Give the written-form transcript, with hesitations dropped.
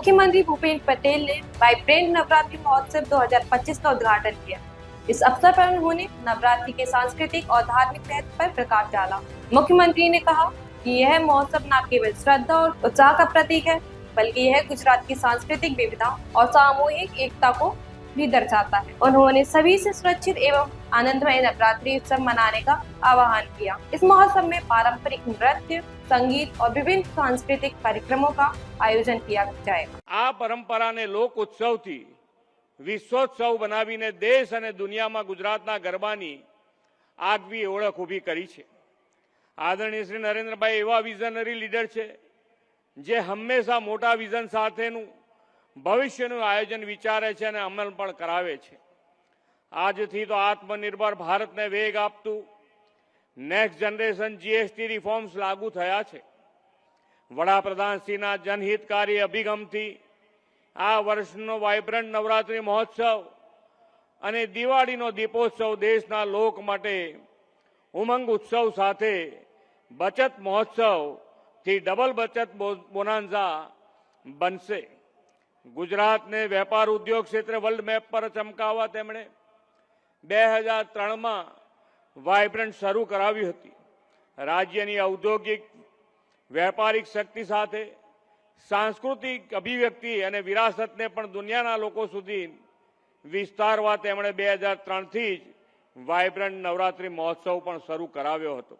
मुख्यमंत्री भूपेंद्र पटेल ने वाइब्रेंट नवरात्रि महोत्सव 2025 का उद्घाटन किया। इस अवसर पर उन्होंने नवरात्रि के सांस्कृतिक और धार्मिक महत्व पर प्रकाश डाला। मुख्यमंत्री ने कहा कि यह महोत्सव न केवल श्रद्धा और उत्साह का प्रतीक है, बल्कि यह गुजरात की सांस्कृतिक विविधता और सामूहिक एकता को भी दर्शाता है। उन्होंने सभी से सुरक्षित एवं आनंदमय नवरात्रि उत्सव मनाने का आह्वान किया। इस महोत्सव में पारंपरिक नृत्य, संगीत और विभिन्न सांस्कृतिक कार्यक्रमों का आयोजन किया जाएगा। આ પરંપરાને લોક ઉત્સવથી વિશ્વોત્સવ બનાવીને દેશ અને દુનિયામાં ગુજરાતના ગરબાની આગવી ઓળખ ઊભી કરી છે। આદરણીય શ્રી નરેન્દ્રભાઈ એવા વિઝનરી લીડર છે જે હંમેશા મોટા વિઝન સાથેનું ભવિષ્યનું આયોજન વિચારે છે અને અમલ પણ કરાવે છે। આજથી તો આત્મનિર્ભર ભારતને વેગ આપતું નેક્સ્ટ જનરેશન જીએસટી રિફોર્મ્સ લાગુ થયા છે। વડાપ્રધાનશ્રીના જનહિતકારી અભિગમથી આ વર્ષનો વાઇબ્રન્ટ નવરાત્રિ મહોત્સવ અને દિવાળીનો દીપોત્સવ દેશના લોક માટે ઉમંગ ઉત્સવ સાથે બચત મહોત્સવથી ડબલ બચત બોનાન્ઝા બનશે। ગુજરાતને વેપાર ઉદ્યોગ ક્ષેત્રે વર્લ્ડ મેપ પર ચમકાવવા તેમણે 2003માં વાઇબ્રન્ટ શરૂ કરાવી હતી। રાજ્યની ઔદ્યોગિક व्यापारिक शक्ति साथे सांस्कृतिक अभिव्यक्ति અને વિરાસતને પણ દુનિયાના લોકો સુધી વિસ્તારવા તેમણે 2003થી જ વાઇબ્રન્ટ નવરાત્રિ મહોત્સવ પણ શરૂ કરાવ્યો હતો।